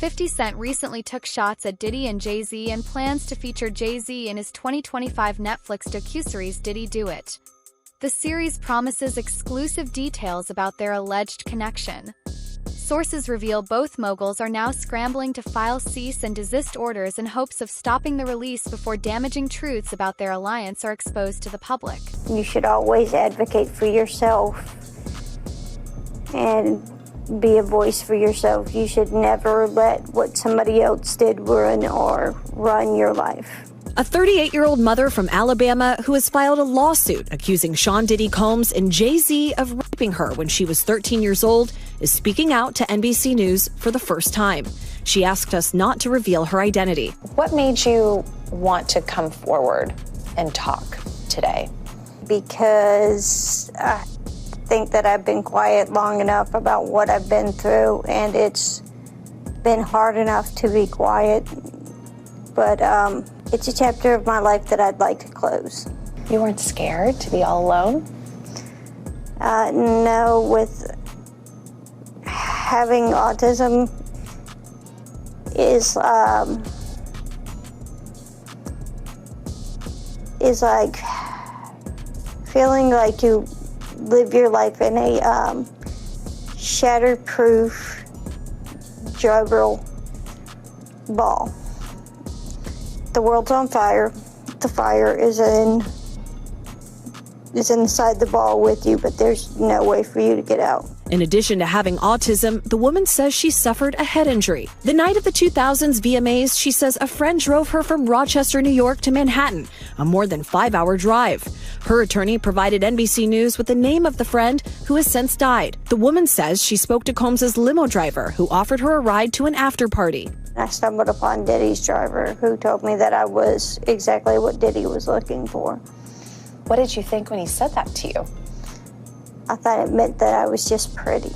50 Cent recently took shots at Diddy and Jay-Z and plans to feature Jay-Z in his 2025 Netflix docuseries Diddy Do It. The series promises exclusive details about their alleged connection. Sources reveal both moguls are now scrambling to file cease and desist orders in hopes of stopping the release before damaging truths about their alliance are exposed to the public. You should always advocate for yourself and be a voice for yourself. You should never let what somebody else did ruin or run your life. A 38-year-old mother from Alabama who has filed a lawsuit accusing Sean Diddy Combs and Jay-Z of raping her when she was 13 years old is speaking out to NBC News for the first time. She asked us not to reveal her identity. What made you want to come forward and talk today? Because I think that I've been quiet long enough about what I've been through, and it's been hard enough to be quiet. But it's a chapter of my life that I'd like to close. You weren't scared to be all alone? No, with having autism is like feeling like you live your life in a shatterproof juggle ball. The world's on fire. The fire is inside the ball with you, but there's no way for you to get out. In addition to having autism, the woman says she suffered a head injury. The night of the 2000s VMAs, she says a friend drove her from Rochester, New York to Manhattan, a more than 5-hour drive. Her attorney provided NBC News with the name of the friend who has since died. The woman says she spoke to Combs' limo driver, who offered her a ride to an after party. I stumbled upon Diddy's driver, who told me that I was exactly what Diddy was looking for. What did you think when he said that to you? I thought it meant that I was just pretty.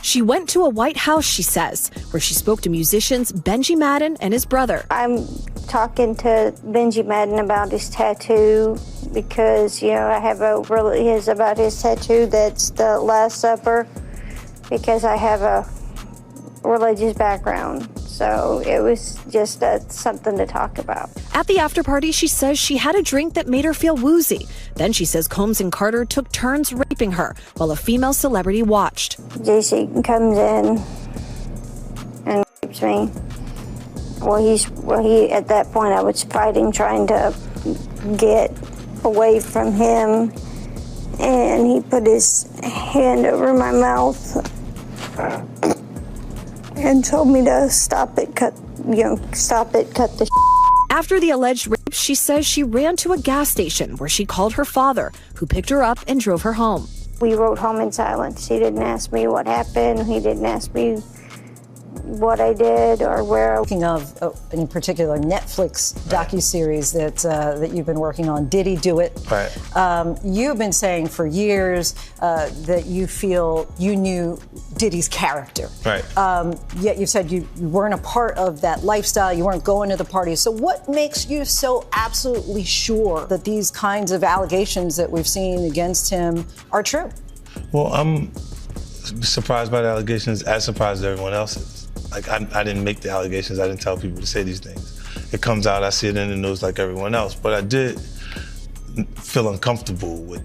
She went to a White House, she says, where she spoke to musicians Benji Madden and his brother. I'm talking to Benji Madden about his tattoo because, I have about his tattoo that's the Last Supper, because I have a religious background. So it was just something to talk about. At the after party, she says she had a drink that made her feel woozy. Then she says Combs and Carter took turns raping her while a female celebrity watched. JC comes in and rapes me. He at that point I was fighting, trying to get away from him, and he put his hand over my mouth and told me to stop it, cut the After the alleged rape, she says she ran to a gas station where she called her father, who picked her up and drove her home. We rode home in silence. He didn't ask me what happened. He didn't ask me what I did or where. Speaking of, in particular, Netflix docuseries that you've been working on, Diddy Do It. Right. You've been saying for years that you feel you knew Diddy's character. Right. Yet you said you weren't a part of that lifestyle. You weren't going to the parties. So what makes you so absolutely sure that these kinds of allegations that we've seen against him are true? Well, I'm surprised by the allegations, as surprised as everyone else is. Like, I didn't make the allegations. I didn't tell people to say these things. It comes out, I see it in the news like everyone else. But I did feel uncomfortable with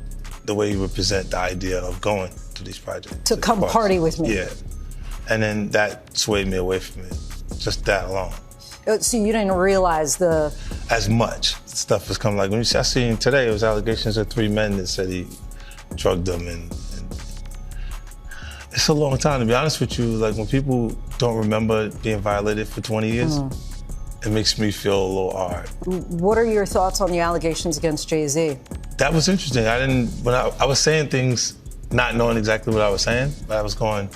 the way you would present the idea of going to these projects. To come party with me. Yeah. And then that swayed me away from it, just that alone. So you didn't realize as much stuff was coming. Like, when I seen today, it was allegations of 3 men that said he drugged them, and it's a long time, to be honest with you. Like, when people don't remember being violated for 20 years, it makes me feel a little hard. What are your thoughts on the allegations against Jay-Z? That was interesting. When I was saying things not knowing exactly what I was saying, but I was going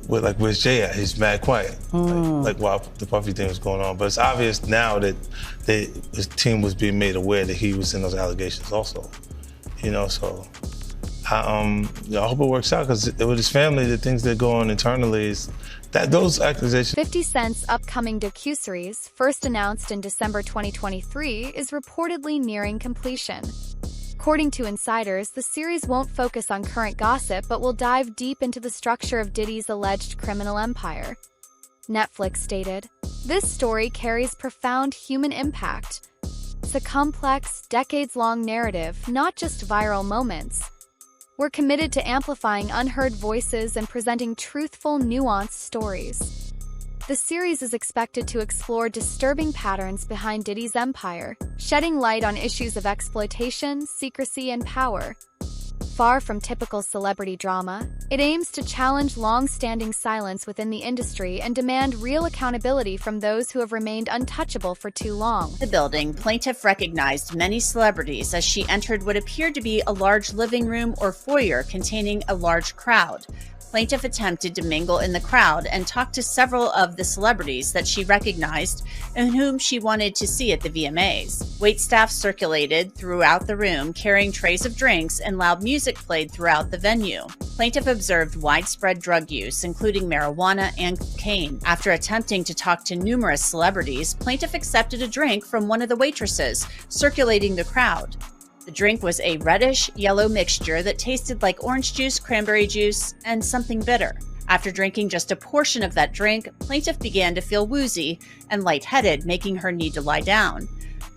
with, like, where's Jay at? He's mad quiet. Like while the Puffy thing was going on. But it's obvious now that his team was being made aware that he was in those allegations also. So I hope it works out, because with his family, the things that go on internally is that those accusations. 50 Cent's upcoming docuseries, first announced in December 2023, is reportedly nearing completion. According to insiders, the series won't focus on current gossip but will dive deep into the structure of Diddy's alleged criminal empire. Netflix stated. This story carries profound human impact. It's a complex, decades-long narrative, not just viral moments. We're committed to amplifying unheard voices and presenting truthful, nuanced stories. The series is expected to explore disturbing patterns behind Diddy's empire, shedding light on issues of exploitation, secrecy, and power. Far from typical celebrity drama, it aims to challenge long-standing silence within the industry and demand real accountability from those who have remained untouchable for too long. The building, plaintiff recognized many celebrities as she entered what appeared to be a large living room or foyer containing a large crowd. Plaintiff attempted to mingle in the crowd and talk to several of the celebrities that she recognized and whom she wanted to see at the VMAs. Waitstaff circulated throughout the room, carrying trays of drinks, and loud music played throughout the venue. Plaintiff observed widespread drug use, including marijuana and cocaine. After attempting to talk to numerous celebrities, plaintiff accepted a drink from one of the waitresses, circulating the crowd. The drink was a reddish-yellow mixture that tasted like orange juice, cranberry juice, and something bitter. After drinking just a portion of that drink, plaintiff began to feel woozy and lightheaded, making her need to lie down.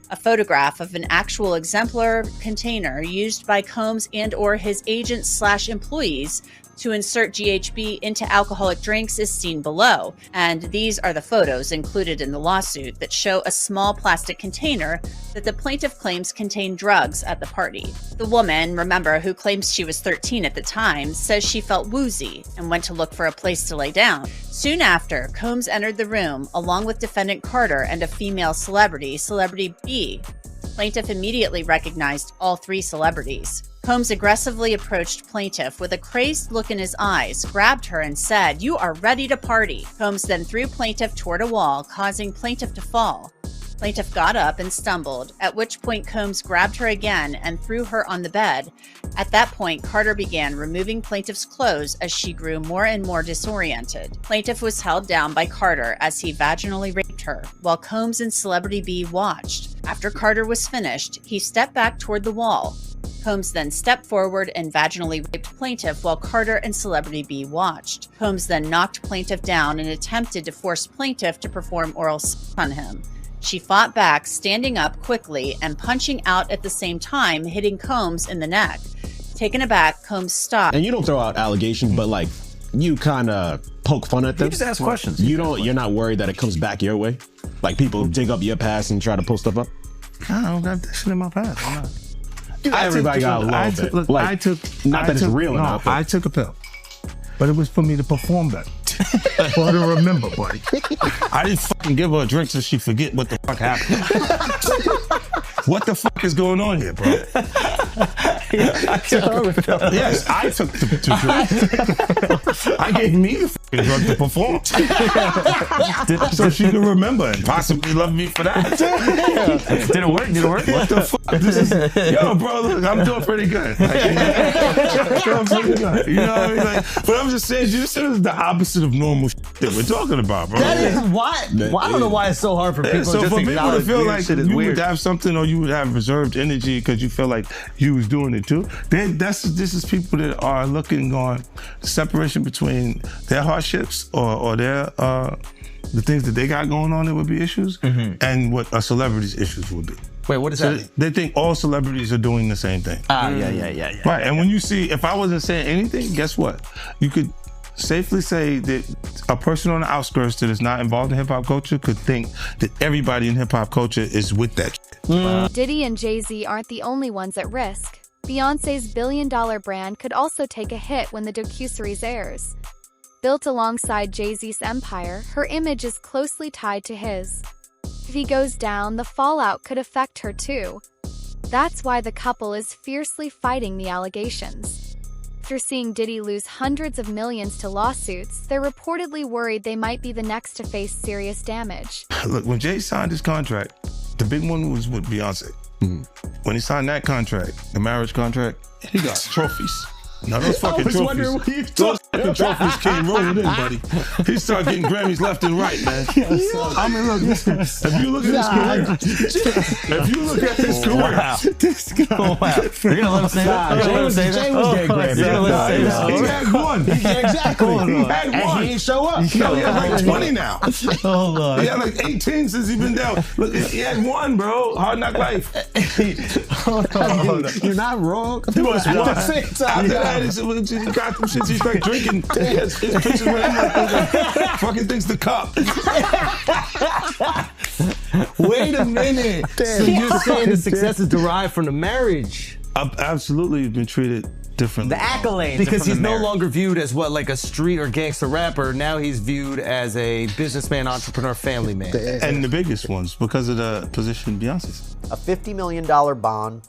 A photograph of an actual exemplar container used by Combs and/or his agents/employees to insert GHB into alcoholic drinks is seen below, and these are the photos included in the lawsuit that show a small plastic container that the plaintiff claims contained drugs at the party. The woman, remember, who claims she was 13 at the time, says she felt woozy and went to look for a place to lay down. Soon after, Combs entered the room along with defendant Carter and a female celebrity, Celebrity B. Plaintiff immediately recognized all three celebrities. Combs aggressively approached plaintiff with a crazed look in his eyes, grabbed her and said, "You are ready to party." Combs then threw plaintiff toward a wall, causing plaintiff to fall. Plaintiff got up and stumbled, at which point Combs grabbed her again and threw her on the bed. At that point, Carter began removing plaintiff's clothes as she grew more and more disoriented. Plaintiff was held down by Carter as he vaginally raped her, while Combs and Celebrity B watched. After Carter was finished, he stepped back toward the wall. Combs then stepped forward and vaginally raped plaintiff while Carter and Celebrity B watched. Combs then knocked plaintiff down and attempted to force plaintiff to perform oral sex on him. She fought back, standing up quickly and punching out at the same time, hitting Combs in the neck. Taken aback, Combs stopped. And you don't throw out allegations, but like you kind of poke fun at them. You just ask questions. You're not worried that it comes back your way? Like people dig up your past and try to pull stuff up? I don't got that shit in my past. I'm not. Everybody got a little bit. Like, I took not that it's real no, enough. I took a pill, but it was for me to perform better. For her to remember, buddy. I didn't fucking give her a drink so she forget what the fuck happened. What the fuck is going on here, bro? Yes, I took the drink. I gave me the fucking drug to perform. So she could remember and possibly love me for that. Did it work? Did it work? What the fuck? This is, yo, bro, look, I'm doing pretty good. Like, I'm pretty good. You know what I mean? Like, but I'm just saying, this is the opposite of normal shit that we're talking about, bro. That is why. I don't know why it's so hard for people so just for to people to feel like shit is you weird. would have something or you would have reserved energy because you feel like you was doing it too. This is people that are looking on the separation between their hardships or their the things that they got going on that would be issues and what a celebrity's issues would be. Wait, what is that? They think all celebrities are doing the same thing. Yeah. Right, and when you see, if I wasn't saying anything, guess what? You could safely say that a person on the outskirts that is not involved in hip-hop culture could think that everybody in hip-hop culture is with that shit. Diddy and Jay-Z aren't the only ones at risk. Beyoncé's billion-dollar brand could also take a hit when the docuseries airs. Built alongside Jay-Z's empire, her image is closely tied to his. If he goes down, the fallout could affect her too. That's why the couple is fiercely fighting the allegations. After seeing Diddy lose hundreds of millions to lawsuits, they're reportedly worried they might be the next to face serious damage. Look, when Jay signed his contract, the big one was with Beyonce. When he signed that contract, the marriage contract, he got trophies. No, those fucking trophies. Those fucking trophies came rolling in, buddy. He started getting Grammys left and right, man. I mean, look, if you look at his career, Wow. You're gonna let him say that? Jay was getting Grammys. he had one. Exactly. He had And one. he didn't show up. He had like 20 now. Oh, Lord. He had like 18 since he's been down. Look, he had one, bro. Hard Knock Life. You're not wrong. He was one. After that, he got them shits. He started drinking. His pictures with him like fucking things to cup. Wait a minute. So you're saying the success is derived from the marriage? I've absolutely been treated differently. The accolades. Because are from he's the no marriage. longer viewed as what, like a street or gangster rapper. Now he's viewed as a businessman, entrepreneur, family man. And the biggest ones because of the position Beyonce's. A $50 million bond,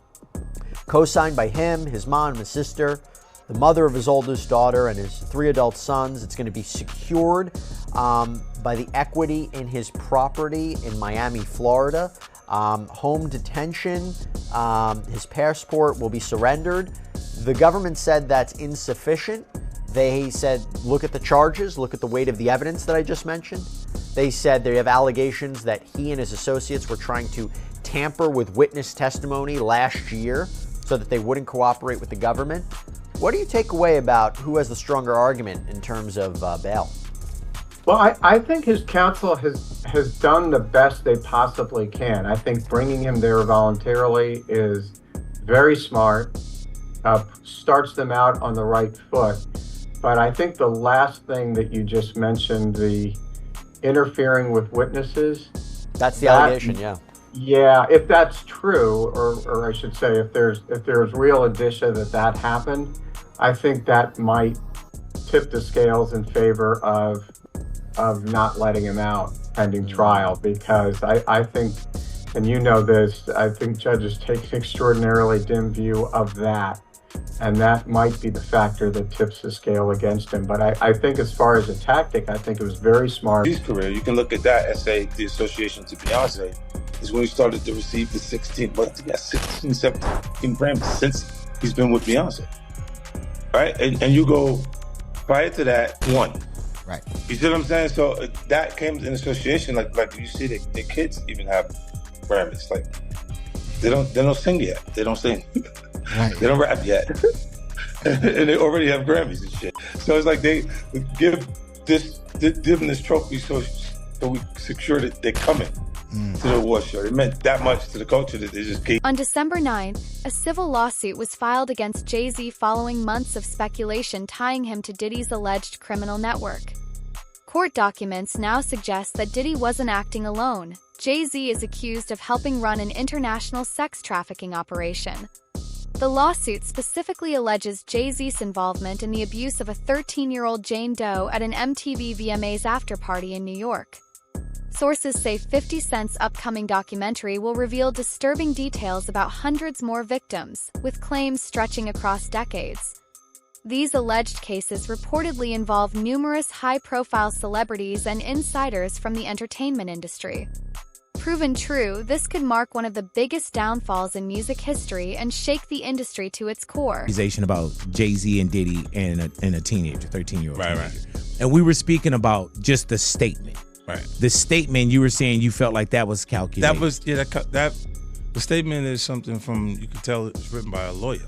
co-signed by him, his mom, and his sister, the mother of his oldest daughter, and his 3 adult sons. It's going to be secured by the equity in his property in Miami, Florida. Home detention, his passport will be surrendered. The government said that's insufficient. They said, look at the charges, look at the weight of the evidence that I just mentioned. They said they have allegations that he and his associates were trying to tamper with witness testimony last year so that they wouldn't cooperate with the government. What do you take away about who has the stronger argument in terms of bail? Well, I think his counsel has done the best they possibly can. I think bringing him there voluntarily is very smart, starts them out on the right foot. But I think the last thing that you just mentioned, the interfering with witnesses. That's the allegation, yeah. Yeah, if that's true, or I should say, if there's real indicia that happened, I think that might tip the scales in favor of not letting him out pending trial, because I think, and you know this, I think judges take an extraordinarily dim view of that, and that might be the factor that tips the scale against him. But I think as far as a tactic, I think it was very smart. His career, you can look at that and say the association to Beyonce is when he started to receive the 16, 17 Grammys since he's been with Beyonce, right? And you go prior to that, 1. Right. You see what I'm saying? So that came in association, like you see the kids even have Grammys. Like they don't sing yet. They don't sing. Right. They don't rap yet. And they already have Grammys and shit. So it's like they give them this trophy so we secure that they're coming to the award show. It meant that much to the culture that they just gave. On December 9th, a civil lawsuit was filed against Jay-Z following months of speculation tying him to Diddy's alleged criminal network. Court documents now suggest that Diddy wasn't acting alone. Jay-Z is accused of helping run an international sex trafficking operation. The lawsuit specifically alleges Jay-Z's involvement in the abuse of a 13-year-old Jane Doe at an MTV VMAs after-party in New York. Sources say 50 Cent's upcoming documentary will reveal disturbing details about hundreds more victims, with claims stretching across decades. These alleged cases reportedly involve numerous high-profile celebrities and insiders from the entertainment industry. Proven true, this could mark one of the biggest downfalls in music history and shake the industry to its core. Accusation about Jay-Z and Diddy and a teenager, 13-year-old. Right. And we were speaking about just the statement. Right. The statement, you were saying you felt like that was calculated. That was the statement is something from, you can tell it's written by a lawyer,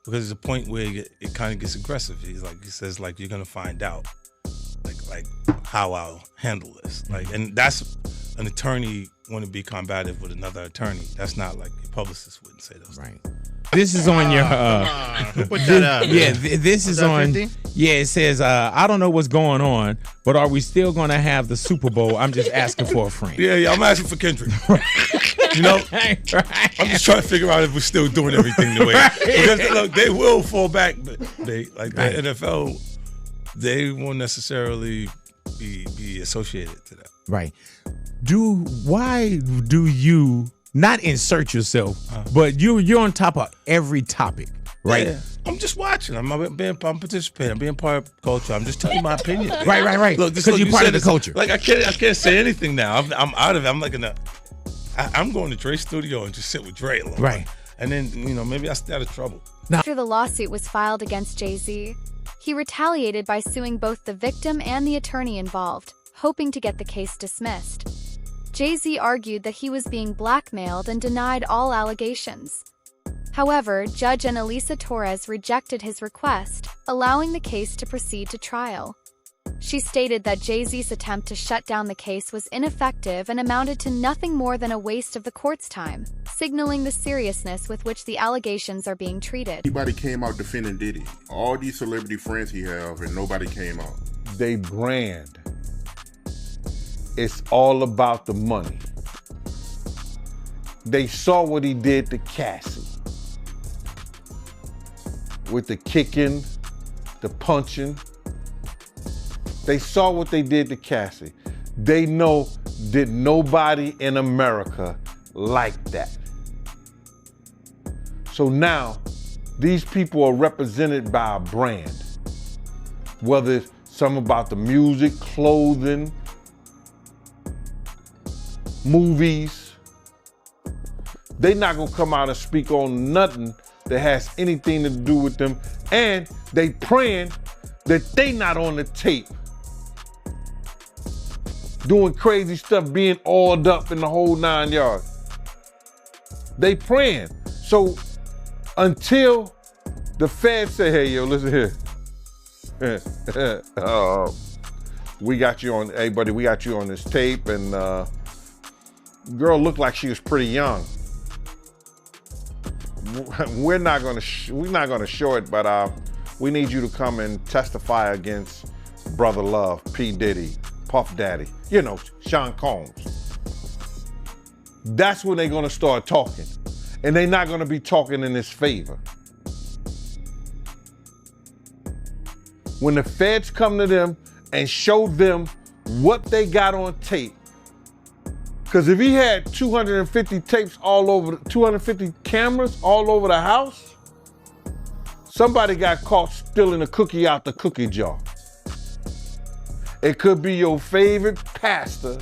because there's a point where it kind of gets aggressive. He says you're gonna find out like how I'll handle this. And that's an attorney want to be combative with another attorney. That's not like your publicist wouldn't say those things. This is on your Put that up. yeah, this is on 50? Yeah, it says I don't know what's going on, but are we still going to have the Super Bowl? I'm just asking for a friend. Yeah, I'm asking for Kendrick. You know, I'm just trying to figure out if we're still doing everything the way. Because look, they will fall back, but the NFL, they won't necessarily be associated to that. Right. Why do you not insert yourself, but you're on top of every topic, right? Yeah. I'm just watching. I'm participating. I'm being part of culture. I'm just telling you my opinion. Right. Look, because you're part of the culture. Like I can't say anything now. I'm out of it. I'm like I'm going to Dre's studio and just sit with Dre a little. Right. And then maybe I stay out of trouble. After the lawsuit was filed against Jay-Z, he retaliated by suing both the victim and the attorney involved, hoping to get the case dismissed. Jay-Z argued that he was being blackmailed and denied all allegations. However, Judge Annalisa Torres rejected his request, allowing the case to proceed to trial. She stated that Jay-Z's attempt to shut down the case was ineffective and amounted to nothing more than a waste of the court's time, signaling the seriousness with which the allegations are being treated. Anybody came out defending Diddy. All these celebrity friends he have, and nobody came out. They brand. It's all about the money. They saw what he did to Cassie. With the kicking, the punching. They saw what they did to Cassie. They know that nobody in America liked that. So now, these people are represented by a brand. Whether it's something about the music, clothing, movies. They're not gonna come out and speak on nothing that has anything to do with them, and they praying that they not on the tape doing crazy stuff, being oiled up in the whole 9 yards. They praying. So until the feds say, hey, yo, listen here. We got you on, hey buddy, we got you on this tape, and girl looked like she was pretty young. We're not gonna show it, but we need you to come and testify against Brother Love, P. Diddy, Puff Daddy, you know, Sean Combs. That's when they're gonna start talking. And they're not gonna be talking in his favor. When the feds come to them and show them what they got on tape, because if he had 250 tapes all over, 250 cameras all over the house, somebody got caught stealing a cookie out the cookie jar. It could be your favorite pastor.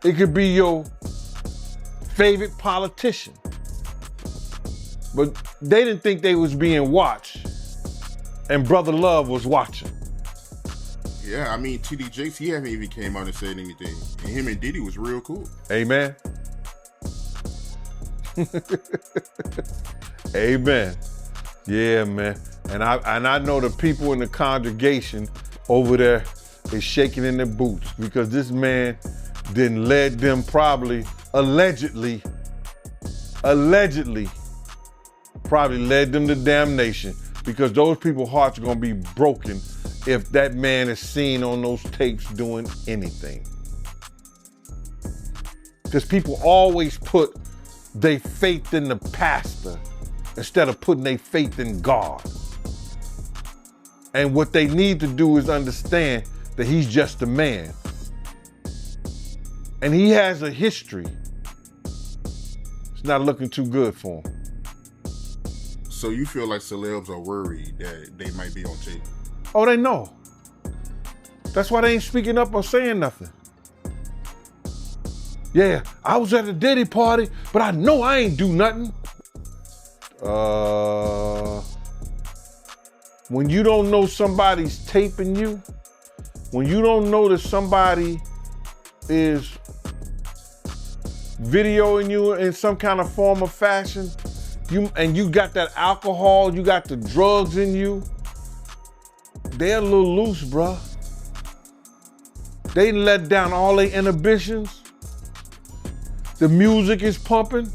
It could be your favorite politician. But they didn't think they was being watched. And Brother Love was watching. Yeah, I mean, TD Jakes, he haven't even came out and said anything. And him and Diddy was real cool. Amen. Amen. Yeah, man. And I know the people in the congregation over there is shaking in their boots because this man didn't lead them allegedly probably led them to damnation, because those people's hearts are gonna be broken if that man is seen on those tapes doing anything. Because people always put their faith in the pastor instead of putting their faith in God. And what they need to do is understand that he's just a man. And he has a history. It's not looking too good for him. So you feel like celebs are worried that they might be on tape? Oh, they know. That's why they ain't speaking up or saying nothing. Yeah, I was at a Diddy party, but I know I ain't do nothing. When you don't know somebody's taping you, when you don't know that somebody is videoing you in some kind of form or fashion, you got that alcohol, you got the drugs in you, they're a little loose, bruh. They let down all their inhibitions. The music is pumping.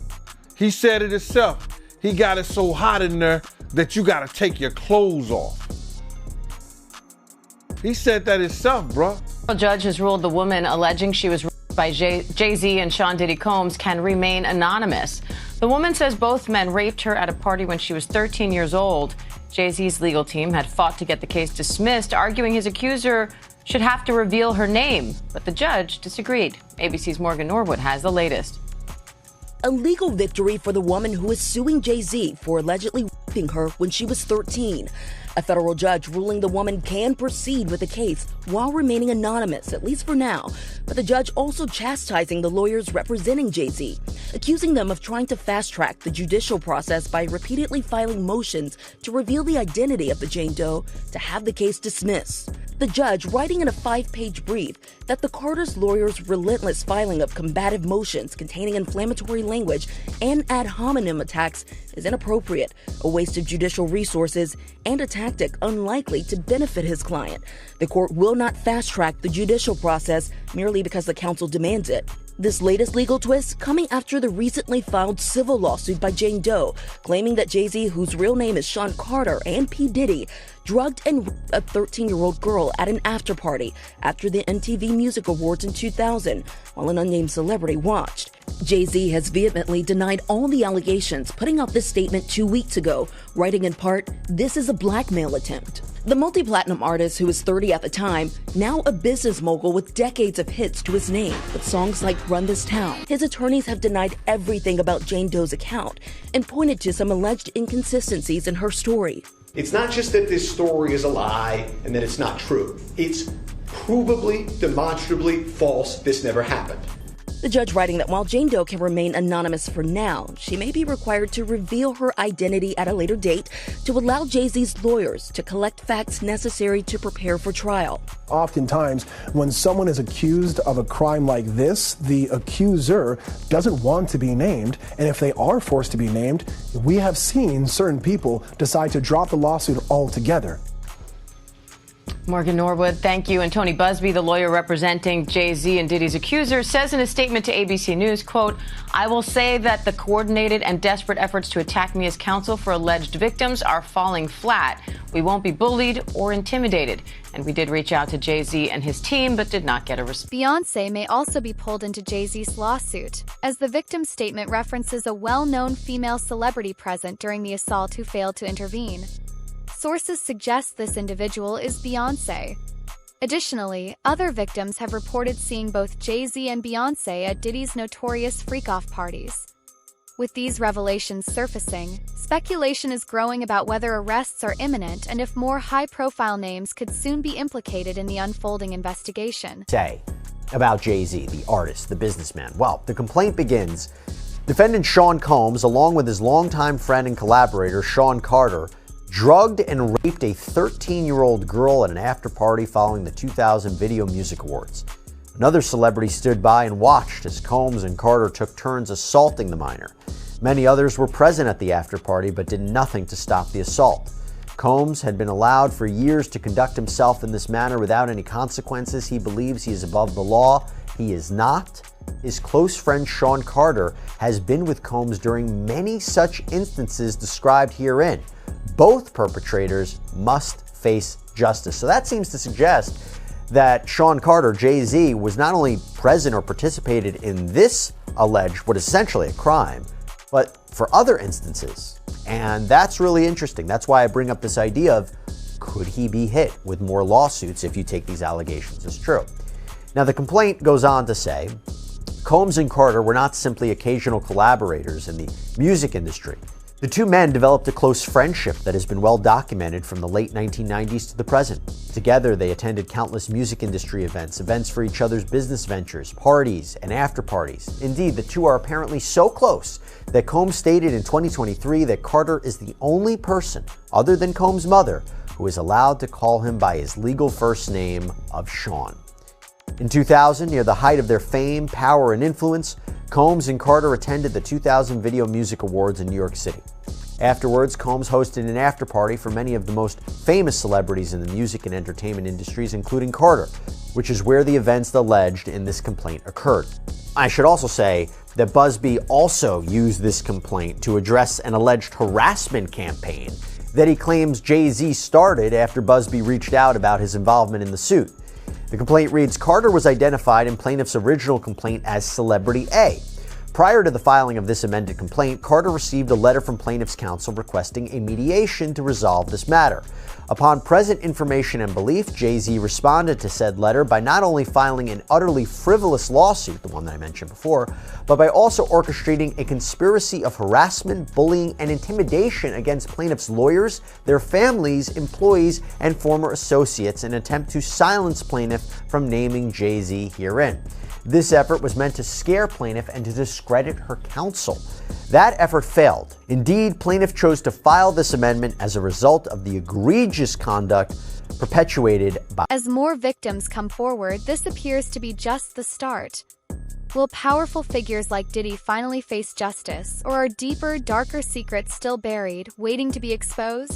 He said it himself. He got it so hot in there that you gotta take your clothes off. He said that himself, bruh. A judge has ruled the woman alleging she was raped by Jay-Z and Sean Diddy Combs can remain anonymous. The woman says both men raped her at a party when she was 13 years old. Jay-Z's legal team had fought to get the case dismissed, arguing his accuser should have to reveal her name, but the judge disagreed. ABC's Morgan Norwood has the latest. A legal victory for the woman who is suing Jay-Z for allegedly raping her when she was 13. A federal judge ruling the woman can proceed with the case while remaining anonymous, at least for now. But the judge also chastising the lawyers representing Jay-Z. accusing them of trying to fast-track the judicial process by repeatedly filing motions to reveal the identity of the Jane Doe to have the case dismissed. The judge writing in a 5-page brief that the Carter's lawyers' relentless filing of combative motions containing inflammatory language and ad hominem attacks is inappropriate, a waste of judicial resources, and a tactic unlikely to benefit his client. The court will not fast-track the judicial process merely because the counsel demands it. This latest legal twist coming after the recently filed civil lawsuit by Jane Doe, claiming that Jay-Z, whose real name is Sean Carter, and P. Diddy drugged and raped a 13-year-old girl at an after-party after the MTV Music Awards in 2000, while an unnamed celebrity watched. Jay-Z has vehemently denied all the allegations, putting out this statement 2 weeks ago, writing in part, "This is a blackmail attempt." The multi-platinum artist, who was 30 at the time, now a business mogul with decades of hits to his name, with songs like Run This Town. His attorneys have denied everything about Jane Doe's account and pointed to some alleged inconsistencies in her story. It's not just that this story is a lie and that it's not true. It's provably, demonstrably false. This never happened. The judge writing that while Jane Doe can remain anonymous for now, she may be required to reveal her identity at a later date to allow Jay-Z's lawyers to collect facts necessary to prepare for trial. Oftentimes, when someone is accused of a crime like this, the accuser doesn't want to be named, and if they are forced to be named, we have seen certain people decide to drop the lawsuit altogether. Morgan Norwood, thank you. And Tony Busby, the lawyer representing Jay-Z and Diddy's accuser, says in a statement to ABC News, quote, "I will say that the coordinated and desperate efforts to attack me as counsel for alleged victims are falling flat. We won't be bullied or intimidated." And we did reach out to Jay-Z and his team, but did not get a response. Beyonce may also be pulled into Jay-Z's lawsuit, as the victim's statement references a well-known female celebrity present during the assault who failed to intervene. Sources suggest this individual is Beyonce. Additionally, other victims have reported seeing both Jay-Z and Beyonce at Diddy's notorious freak-off parties. With these revelations surfacing, speculation is growing about whether arrests are imminent and if more high-profile names could soon be implicated in the unfolding investigation. Say about Jay-Z, the artist, the businessman. Well, the complaint begins. Defendant Sean Combs, along with his longtime friend and collaborator, Sean Carter, drugged and raped a 13-year-old girl at an after-party following the 2000 Video Music Awards. Another celebrity stood by and watched as Combs and Carter took turns assaulting the minor. Many others were present at the after-party but did nothing to stop the assault. Combs had been allowed for years to conduct himself in this manner without any consequences. He believes he is above the law. He is not. His close friend Sean Carter has been with Combs during many such instances described herein. Both perpetrators must face justice. So that seems to suggest that Sean Carter, Jay-Z, was not only present or participated in this alleged, what is essentially a crime, but for other instances. And that's really interesting. That's why I bring up this idea of, could he be hit with more lawsuits if you take these allegations as true? Now, the complaint goes on to say, Combs and Carter were not simply occasional collaborators in the music industry. The two men developed a close friendship that has been well documented from the late 1990s to the present. Together, they attended countless music industry events, events for each other's business ventures, parties, and after-parties. Indeed, the two are apparently so close that Combs stated in 2023 that Carter is the only person, other than Combs' mother, who is allowed to call him by his legal first name of Sean. In 2000, near the height of their fame, power, and influence, Combs and Carter attended the 2000 Video Music Awards in New York City. Afterwards, Combs hosted an after-party for many of the most famous celebrities in the music and entertainment industries, including Carter, which is where the events alleged in this complaint occurred. I should also say that Busby also used this complaint to address an alleged harassment campaign that he claims Jay-Z started after Busby reached out about his involvement in the suit. The complaint reads, Carter was identified in plaintiff's original complaint as Celebrity A. Prior to the filing of this amended complaint, Carter received a letter from plaintiff's counsel requesting a mediation to resolve this matter. Upon present information and belief, Jay-Z responded to said letter by not only filing an utterly frivolous lawsuit, the one that I mentioned before, but by also orchestrating a conspiracy of harassment, bullying, and intimidation against plaintiff's lawyers, their families, employees, and former associates in an attempt to silence plaintiff from naming Jay-Z herein. This effort was meant to scare plaintiff and to discredit her counsel. That effort failed. Indeed, plaintiff chose to file this amendment as a result of the egregious conduct perpetuated by. As more victims come forward, this appears to be just the start. Will powerful figures like Diddy finally face justice, or are deeper, darker secrets still buried, waiting to be exposed?